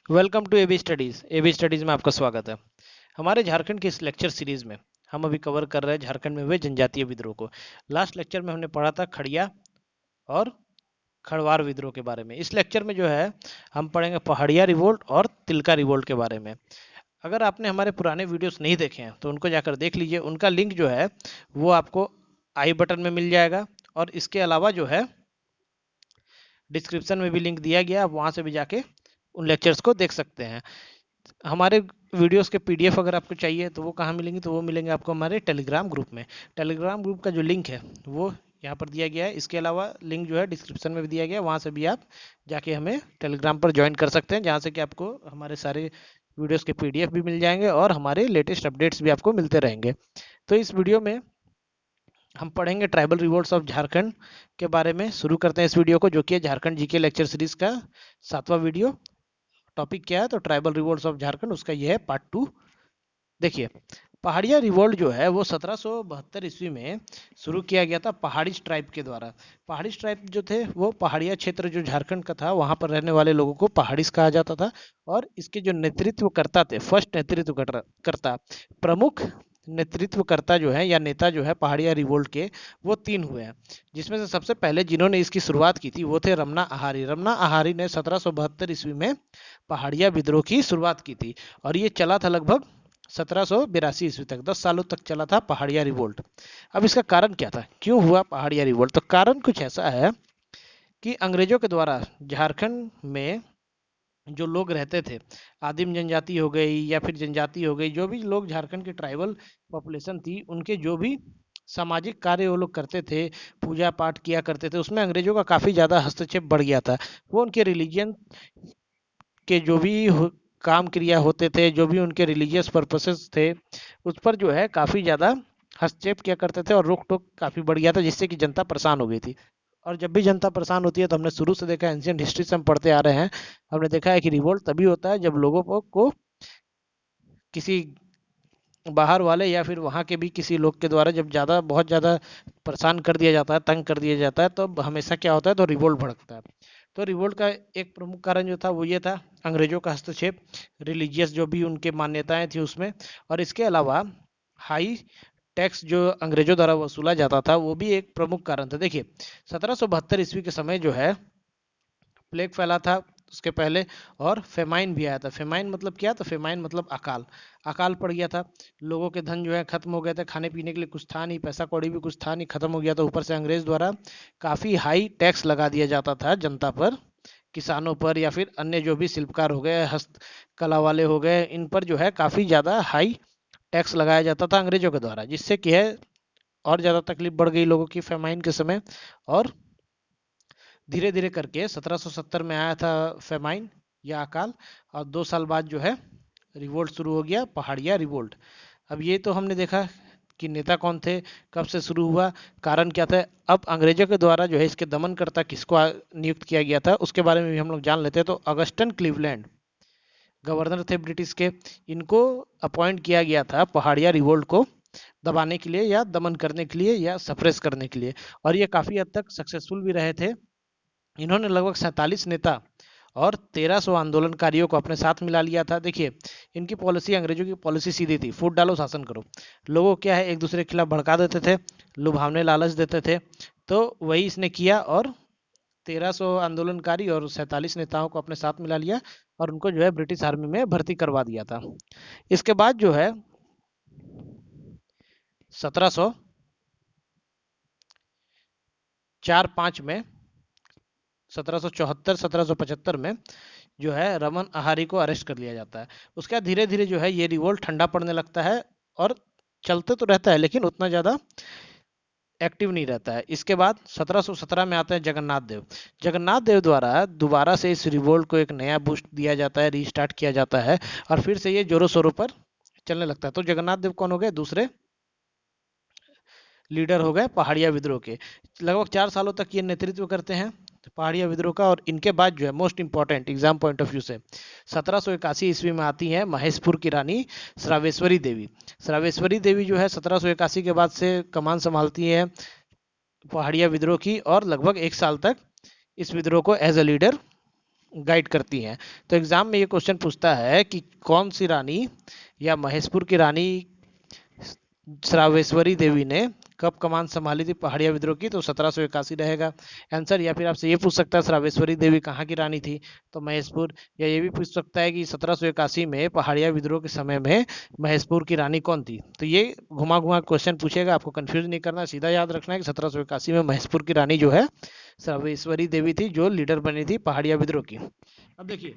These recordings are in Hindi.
Welcome to AB studies. AB studies में आपका स्वागत है। हमारे झारखंड की इस लेक्चर सीरीज में हम अभी कवर कर रहे हैं झारखंड में हुए जनजातीय विद्रोह को। लास्ट लेक्चर में हमने पढ़ा था खड़िया और खड़वार विद्रोह के बारे में। इस लेक्चर में जो है हम पढ़ेंगे पहाड़िया रिवोल्ट और तिलका रिवोल्ट के बारे में। अगर आपने हमारे पुराने वीडियोस नहीं देखे हैं तो उनको जाकर देख लीजिए। उनका लिंक जो है वो आपको आई बटन में मिल जाएगा, और इसके अलावा जो है डिस्क्रिप्शन में भी लिंक दिया गया, आप वहाँ से भी जाके उन लेक्चर्स को देख सकते हैं। हमारे वीडियोस के पीडीएफ अगर आपको चाहिए तो वो कहाँ मिलेंगे, तो वो मिलेंगे आपको हमारे टेलीग्राम ग्रुप में। टेलीग्राम ग्रुप का जो लिंक है वो यहाँ पर दिया गया है। इसके अलावा लिंक जो है डिस्क्रिप्शन में भी दिया गया है, वहाँ से भी आप जाके हमें टेलीग्राम पर ज्वाइन कर सकते हैं, जहाँ से कि आपको हमारे सारे वीडियोस के पीडीएफ भी मिल जाएंगे और हमारे लेटेस्ट अपडेट्स भी आपको मिलते रहेंगे। तो इस वीडियो में हम पढ़ेंगे ट्राइबल रिवोल्ट्स ऑफ झारखंड के बारे में। शुरू करते हैं इस वीडियो को, जो कि है झारखंड जीके लेक्चर सीरीज का 7वां वीडियो। टॉपिक क्या है, तो ट्राइबल रिवोल्ट्स ऑफ झारखंड, उसका ये है पार्ट 2। देखिए, पहाड़िया रिवोल्ट जो है वो 1772 ईस्वी में शुरू किया गया था पहाड़ी ट्राइब के द्वारा। पहाड़ी ट्राइब जो थे वो पहाड़िया क्षेत्र जो झारखंड का था वहां पर रहने वाले लोगों को पहाड़ीस कहा जाता था। और इसके जो नेतृत्व करता थे, फर्स्ट नेतृत्व करता, प्रमुख नेतृत्वकर्ता जो है या नेता जो है पहाड़िया रिवोल्ट के, वो 3 हुए हैं। जिसमें से सबसे पहले जिन्होंने इसकी शुरुआत की थी वो थे रमना आहारी। रमना आहारी ने 1772 ईस्वी में पहाड़िया विद्रोह की शुरुआत की थी, और ये चला था लगभग 1782 ईस्वी तक। 10 सालों तक चला था पहाड़िया रिवोल्ट। अब इसका कारण क्या था, क्यों हुआ पहाड़िया रिवोल्ट? तो कारण कुछ ऐसा है कि अंग्रेजों के द्वारा झारखंड में जो लोग रहते थे, आदिम जनजाति हो गई या फिर जनजाति हो गई, जो भी लोग झारखंड की ट्राइबल पॉपुलेशन थी, उनके जो भी सामाजिक कार्य वो लोग करते थे, पूजा पाठ किया करते थे, उसमें अंग्रेजों का काफ़ी ज़्यादा हस्तक्षेप बढ़ गया था। वो उनके रिलीजन के जो भी काम क्रिया होते थे, जो भी उनके रिलीजियस पर्पसेस थे, उस पर जो है काफ़ी ज़्यादा हस्तक्षेप किया करते थे, और रोक टोक काफ़ी बढ़ गया था, जिससे कि जनता परेशान हो गई थी। और जब भी जनता परेशान होती है तो हमने शुरू से देखा, एंशियंट हिस्ट्री से हम पढ़ते आ रहे हैं, हमने देखा है कि रिवोल्ट तभी होता है जब लोगों को किसी बाहर वाले या फिर वहाँ के भी किसी लोग के द्वारा जब ज़्यादा बहुत ज़्यादा परेशान कर दिया जाता है, तंग कर दिया जाता है, तो हमेशा क्या होता है, तो रिवोल्ट भड़कता है। तो रिवोल्ट का एक प्रमुख कारण जो था वो ये था, अंग्रेजों का हस्तक्षेप, रिलीजियस जो भी उनके मान्यताएं थी उसमें। और इसके अलावा हाई टैक्स जो अंग्रेजों द्वारा वसूला जाता था वो भी एक प्रमुख कारण था। देखिए, 1772 ईस्वी के समय जो है प्लेग फैला था उसके पहले, और फेमाइन भी आया था। फेमाइन मतलब क्या? तो फेमाइन मतलब अकाल। अकाल पड़ गया था, लोगों के धन जो है खत्म हो गए थे, खाने पीने के लिए कुछ था नहीं, पैसा कौड़ी भी कुछ था नहीं, खत्म हो गया था। ऊपर से अंग्रेज द्वारा काफ़ी हाई टैक्स लगा दिया जाता था जनता पर, किसानों पर, या फिर अन्य जो भी शिल्पकार हो गए, हस्तकला वाले हो गए, इन पर जो है काफ़ी ज़्यादा हाई टैक्स लगाया जाता था अंग्रेजों के द्वारा, जिससे कि है और ज़्यादा तकलीफ बढ़ गई लोगों की फेमाइन के समय। और धीरे धीरे करके 1770 में आया था फेमाइन या अकाल, और 2 साल बाद जो है रिवोल्ट शुरू हो गया, पहाड़िया रिवोल्ट। अब ये तो हमने देखा कि नेता कौन थे, कब से शुरू हुआ, कारण क्या था। अब अंग्रेजों के द्वारा जो है इसके दमनकर्ता किसको नियुक्त किया गया था उसके बारे में भी हम लोग जान लेते हैं। तो अगस्टन क्लीवलैंड गवर्नर थे ब्रिटिश के, इनको अपॉइंट किया गया था पहाड़िया रिवोल्ट को दबाने के लिए या दमन करने के लिए या सप्रेस करने के लिए, और ये काफ़ी हद तक सक्सेसफुल भी रहे थे। इन्होंने लगभग 47 नेता और 1300 आंदोलनकारियों को अपने साथ मिला लिया था। देखिए, इनकी पॉलिसी, अंग्रेजों की पॉलिसी सीधी थी, फूट डालो शासन करो। लोगों को क्या है, एक दूसरे के खिलाफ भड़का देते थे, लुभावने लालच देते थे। तो वही इसने किया, और 1300 आंदोलनकारी और 47 नेताओं को अपने साथ मिला लिया, और उनको जो है ब्रिटिश आर्मी में भर्ती करवा दिया था। इसके बाद जो है 1704-5 में, 1774 1775 में जो है रमन आहारी को अरेस्ट कर लिया जाता है। उसके बाद धीरे धीरे जो है ये रिवोल्ट ठंडा पड़ने लगता है, और चलते तो रहता है लेकिन उतना ज़्यादा एक्टिव नहीं रहता है। इसके बाद 1717 में आते हैं जगन्नाथ देव। जगन्नाथ देव द्वारा दोबारा से इस रिवोल्ट को एक नया बूस्ट दिया जाता है, रीस्टार्ट किया जाता है, और फिर से ये जोरों शोरों पर चलने लगता है। तो जगन्नाथ देव कौन हो गए? दूसरे लीडर हो गए पहाड़िया विद्रोह के। लगभग 4 सालों तक ये नेतृत्व करते हैं पहाड़िया विद्रोह का। और इनके बाद जो है most important exam point of view से 1781 ईस्वी में आती है महेशपुर की रानी श्रावेश्वरी देवी। श्रावेश्वरी देवी जो है 1781 के बाद से कमान संभालती है पहाड़िया विद्रोह की, और लगभग 1 साल तक इस विद्रोह को एज अ लीडर गाइड करती हैं। तो एग्जाम में ये क्वेश्चन पूछता है कि कौन सी रानी या महेशपुर की रानी श्रावेश्वरी देवी ने कब कमान संभाली थी पहाड़िया विद्रोह की, तो 1781 रहेगा आंसर। या फिर आपसे ये पूछ सकता है श्रावेश्वरी देवी कहाँ की रानी थी, तो महेशपुर। या ये भी पूछ सकता है कि 1781 में पहाड़िया विद्रोह के समय में महेशपुर की रानी कौन थी। तो ये घुमा घुमा क्वेश्चन पूछेगा, आपको कंफ्यूज नहीं करना, सीधा याद रखना है कि 1781 में महेशपुर की रानी जो है श्रावेश्वरी देवी थी, जो लीडर बनी थी पहाड़िया विद्रोह की। अब देखिए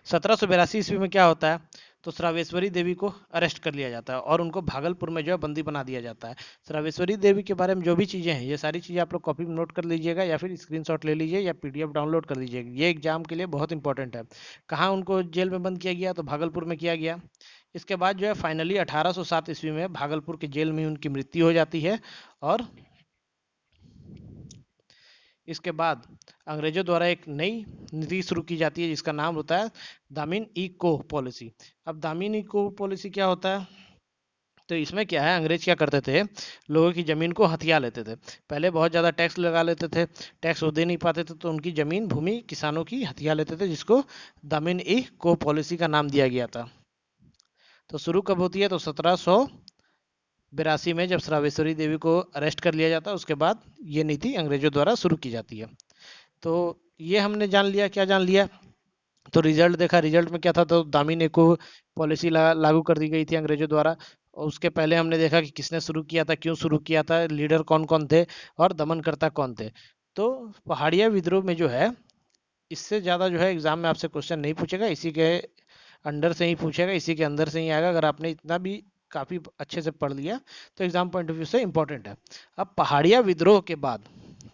1782 ईस्वी में क्या होता है, तो श्रावेश्वरी देवी को अरेस्ट कर लिया जाता है और उनको भागलपुर में जो है बंदी बना दिया जाता है। श्रावेश्वरी देवी के बारे में जो भी चीज़ें हैं, ये सारी चीज़ें आप लोग कॉपी में नोट कर लीजिएगा या फिर स्क्रीनशॉट ले लीजिए या पीडीएफ डाउनलोड कर लीजिएगा, ये एग्जाम के लिए बहुत इंपॉर्टेंट है। कहाँ उनको जेल में बंद किया गया, तो भागलपुर में किया गया। इसके बाद जो है फाइनली 1807 ईस्वी में भागलपुर के जेल में उनकी मृत्यु हो जाती है। और इसके बाद अंग्रेजों द्वारा एक नई नीति शुरू की जाती है जिसका नाम होता है दामिन ई को पॉलिसी। अब दामिन ई को पॉलिसी क्या होता है, तो इसमें क्या है, अंग्रेज क्या करते थे, लोगों की जमीन को हथिया लेते थे। पहले बहुत ज़्यादा टैक्स लगा लेते थे, टैक्स वो दे नहीं पाते थे, तो उनकी जमीन भूमि किसानों की हथिया लेते थे, जिसको दामिन ई को पॉलिसी का नाम दिया गया था। तो शुरू कब होती है, तो 1782 में जब श्रावेश्वरी देवी को अरेस्ट कर लिया जाता है, उसके बाद ये नीति अंग्रेजों द्वारा शुरू की जाती है। तो ये हमने जान लिया, क्या जान लिया, तो रिजल्ट देखा, रिजल्ट में क्या था, तो दामिन एको पॉलिसी लागू कर दी गई थी अंग्रेजों द्वारा। और उसके पहले हमने देखा कि किसने शुरू किया था, क्यों शुरू किया था, लीडर कौन कौन थे और दमनकर्ता कौन थे। तो पहाड़िया विद्रोह में जो है, इससे ज़्यादा जो है एग्जाम में आपसे क्वेश्चन नहीं पूछेगा, इसी के अंडर से ही पूछेगा, इसी के अंदर से ही आएगा। अगर आपने इतना भी काफ़ी अच्छे से पढ़ लिया तो एग्जाम पॉइंट ऑफ व्यू से इंपॉर्टेंट है। अब पहाड़िया विद्रोह के बाद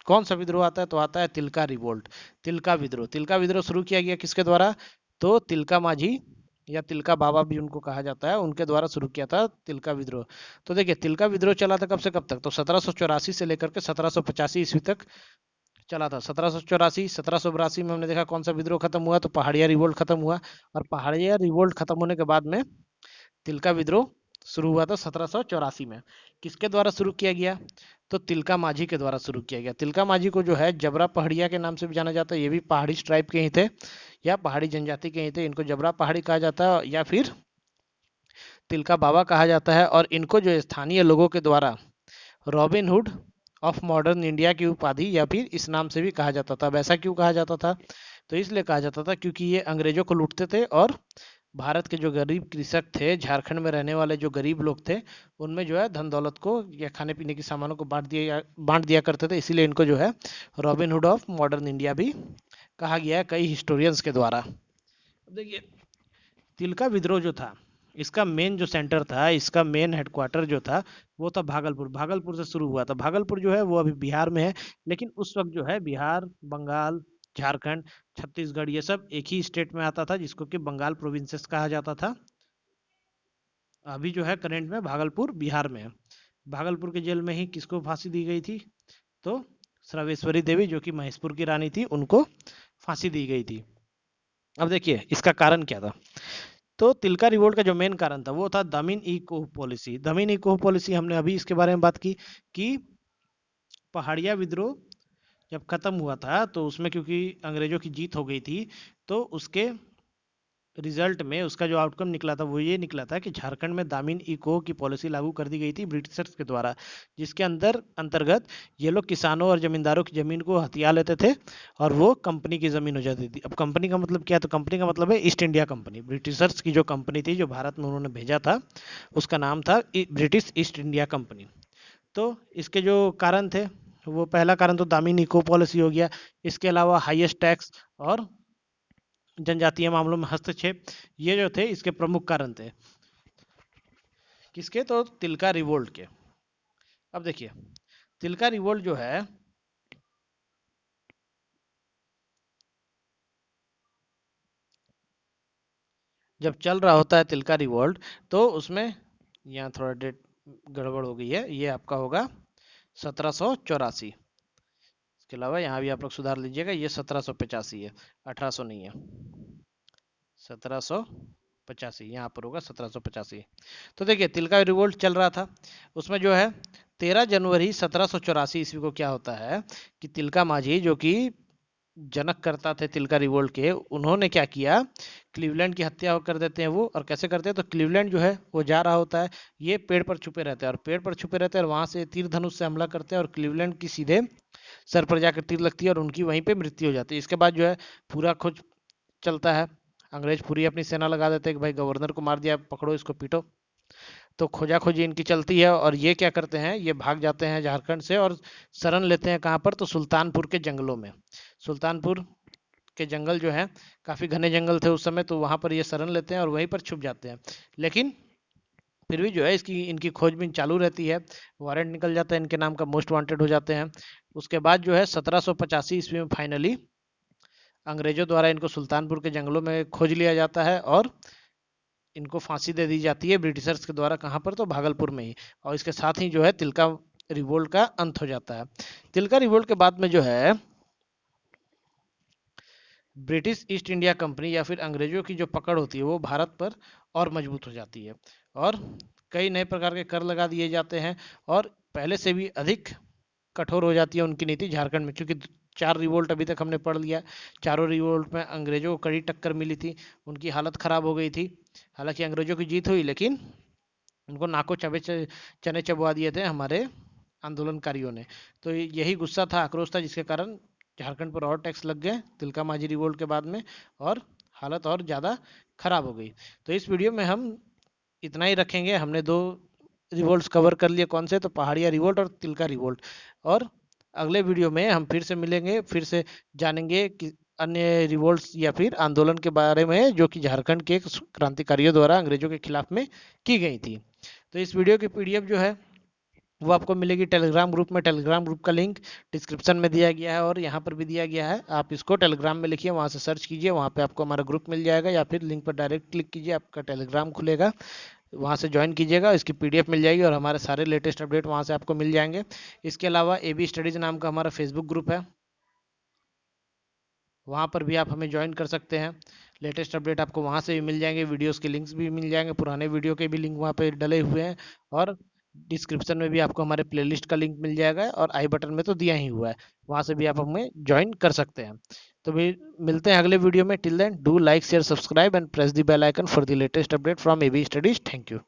कौन सा विद्रोह आता है, तो आता है तिलका रिवोल्ट, तिलका विद्रोह। तिलका विद्रोह शुरू किया गया किसके द्वारा, तो तिलका माझी या तिलका बाबा भी उनको कहा जाता है, उनके द्वारा शुरू किया था तिलका विद्रोह। तो देखिए तिलका विद्रोह चला था कब से कब तक, तो 1784 से लेकर के 1785 ईस्वी तक चला था। 1784 1782 में हमने देखा कौन सा विद्रोह खत्म हुआ, तो पहाड़िया रिवोल्ट खत्म हुआ। और पहाड़िया रिवोल्ट खत्म होने के बाद में तिलका विद्रोह शुरू हुआ था 1784 में। किसके द्वारा शुरू किया गया, तो तिलका माझी के द्वारा शुरू किया गया। तिलका माझी को जो है जबरा पहाड़िया के नाम से भी जाना जाता है, ये भी पहाड़ी ट्राइब के ही थे या पहाड़ी जनजाति के ही थे, इनको जबरा पहाड़ी कहा जाता है या फिर तिलका बाबा कहा जाता है। और इनको जो स्थानीय लोगों के द्वारा robin hood of modern India की उपाधि या फिर इस नाम से भी कहा जाता था। वैसा क्यों कहा जाता था, तो इसलिए कहा जाता था क्योंकि ये अंग्रेजों को लूटते थे और भारत के जो गरीब कृषक थे, झारखंड में रहने वाले जो गरीब लोग थे, उनमें जो है धन दौलत को या खाने पीने की सामानों को बांट दिया करते थे, इसीलिए इनको जो है robin hood of modern India भी कहा गया है कई हिस्टोरियंस के द्वारा। देखिए तिलका विद्रोह जो था, इसका मेन जो सेंटर था, इसका मेन हेडक्वार्टर जो था, वो था भागलपुर। भागलपुर से शुरू हुआ था। भागलपुर जो है वो अभी बिहार में है, लेकिन उस वक्त जो है बिहार, बंगाल, झारखंड, छत्तीसगढ़ ये सब एक ही स्टेट में आता था, जिसको कि बंगाल प्रोविंसेस कहा जाता था। अभी जो है करेंट में भागलपुर बिहार में है। भागलपुर के जेल में ही किसको फांसी दी गई थी, तो श्रावेश्वरी देवी जो कि महेशपुर की रानी थी, उनको फांसी दी गई थी। अब देखिए इसका कारण क्या था, तो तिलका रिवोल्ट का जो मेन कारण था वो था दमिन ई कोह पॉलिसी। दमिन ई कोह पॉलिसी हमने अभी इसके बारे में बात की कि पहाड़िया विद्रोह जब खत्म हुआ था तो उसमें क्योंकि अंग्रेजों की जीत हो गई थी, तो उसके रिजल्ट में उसका जो आउटकम निकला था वो ये निकला था कि झारखंड में दामिन ई कोह की पॉलिसी लागू कर दी गई थी ब्रिटिशर्स के द्वारा, जिसके अंतर्गत ये लोग किसानों और जमींदारों की जमीन को हथिया लेते थे और वो कंपनी की जमीन हो जाती थी। अब कंपनी का मतलब क्या है, तो कंपनी का मतलब है ईस्ट इंडिया कंपनी। ब्रिटिशर्स की जो कंपनी थी जो भारत में उन्होंने भेजा था, उसका नाम था ब्रिटिश ईस्ट इंडिया कंपनी। तो इसके जो कारण थे, वो पहला कारण तो दामिन इको पॉलिसी हो गया। इसके अलावा हाईएस्ट टैक्स और जनजातीय मामलों में हस्तक्षेप, ये जो थे इसके प्रमुख कारण थे। किसके, तो तिलका रिवोल्ट के। अब देखिए तिलका रिवोल्ट जो है, जब चल रहा होता है तिलका रिवोल्ट, तो उसमें यहाँ थोड़ा डेट गड़बड़ हो गई है, ये आपका होगा 1784। इसके अलावा यहाँ भी आप लोग सुधार लीजिएगा, ये 1785 है, 1800 नहीं है, 1785 यहाँ पर होगा 1785। तो देखिए तिलका रिवोल्ट चल रहा था, उसमें जो है 13 जनवरी 1784 ईस्वी को क्या होता है कि तिलका माझी जो कि जनक करता थे तिलका रिवोल्ट के, उन्होंने क्या किया, क्लीवलैंड की हत्या कर देते हैं वो। और कैसे करते हैं, तो क्लीवलैंड जो है वो जा रहा होता है, ये पेड़ पर छुपे रहते हैं, और पेड़ पर छुपे रहते हैं और वहां से तीर धनुष से हमला करते हैं और क्लीवलैंड की सीधे सर पर जाकर तीर लगती है और उनकी वहीं पे मृत्यु हो जाती है। इसके बाद जो है पूरा खोज चलता है, अंग्रेज पूरी अपनी सेना लगा देते हैं कि भाई गवर्नर को मार दिया, पकड़ो इसको पीटो। तो खोजा खोजी इनकी चलती है और ये क्या करते हैं, ये भाग जाते हैं झारखंड से और शरण लेते हैं कहाँ पर, तो सुल्तानपुर के जंगलों में। सुल्तानपुर के जंगल जो है काफी घने जंगल थे उस समय, तो वहां पर ये शरण लेते हैं और वहीं पर छुप जाते हैं। लेकिन फिर भी जो है इसकी इनकी खोजबीन चालू रहती है, वारंट निकल जाता है, इनके नाम का मोस्ट वांटेड हो जाते हैं। उसके बाद जो है 1785 ईस्वी में फाइनली अंग्रेजों द्वारा इनको सुल्तानपुर के जंगलों में खोज लिया जाता है और इनको फांसी दे दी जाती है ब्रिटिशर्स के द्वारा, कहाँ पर, तो भागलपुर में ही। और इसके साथ ही जो है तिलका रिवोल्ट का अंत हो जाता है। तिलका रिवोल्ट के बाद में जो है ब्रिटिश ईस्ट इंडिया कंपनी या फिर अंग्रेजों की जो पकड़ होती है वो भारत पर और मजबूत हो जाती है और कई नए प्रकार के कर लगा दिए जाते हैं और पहले से भी अधिक कठोर हो जाती है उनकी नीति झारखंड में, क्योंकि 4 रिवोल्ट अभी तक हमने पढ़ लिया। चारों रिवोल्ट में अंग्रेजों को कड़ी टक्कर मिली थी, उनकी हालत खराब हो गई थी। हालांकि अंग्रेजों की जीत हुई, लेकिन उनको नाको चने चबवा दिए थे हमारे आंदोलनकारियों ने। तो यही गुस्सा था, आक्रोश था, जिसके कारण झारखंड पर और टैक्स लग गए तिलका मांझी रिवोल्ट के बाद में, और हालत और ज़्यादा खराब हो गई। तो इस वीडियो में हम इतना ही रखेंगे। हमने 2 रिवोल्ट्स कवर कर लिए, कौन से, तो पहाड़िया रिवोल्ट और तिलका रिवोल्ट। और अगले वीडियो में हम फिर से मिलेंगे, फिर से जानेंगे कि अन्य रिवोल्ट्स या फिर आंदोलन के बारे में जो कि झारखंड के क्रांतिकारियों द्वारा अंग्रेजों के खिलाफ में की गई थी। तो इस वीडियो की पीडीएफ जो है वो आपको मिलेगी टेलीग्राम ग्रुप में। टेलीग्राम ग्रुप का लिंक डिस्क्रिप्शन में दिया गया है और यहाँ पर भी दिया गया है। आप इसको टेलीग्राम में लिखिए, वहाँ से सर्च कीजिए, वहाँ पे आपको हमारा ग्रुप मिल जाएगा, या फिर लिंक पर डायरेक्ट क्लिक कीजिए, आपका टेलीग्राम खुलेगा, वहाँ से ज्वाइन कीजिएगा, इसकी पीडीएफ मिल जाएगी और हमारे सारे लेटेस्ट अपडेट वहाँ से आपको मिल जाएंगे। इसके अलावा एबी स्टडीज नाम का हमारा फेसबुक ग्रुप है, वहाँ पर भी आप हमें ज्वाइन कर सकते हैं। लेटेस्ट अपडेट आपको वहाँ से भी मिल जाएंगे, वीडियोस के लिंक्स भी मिल जाएंगे, पुराने वीडियो के भी लिंक वहाँ पे डले हुए हैं, और डिस्क्रिप्शन में भी आपको हमारे प्लेलिस्ट का लिंक मिल जाएगा और आई बटन में तो दिया ही हुआ है, वहाँ से भी आप हमें ज्वाइन कर सकते हैं। तो भी मिलते हैं अगले वीडियो में। Till then do like share subscribe and press the bell icon for the latest update from AB studies. Thank you.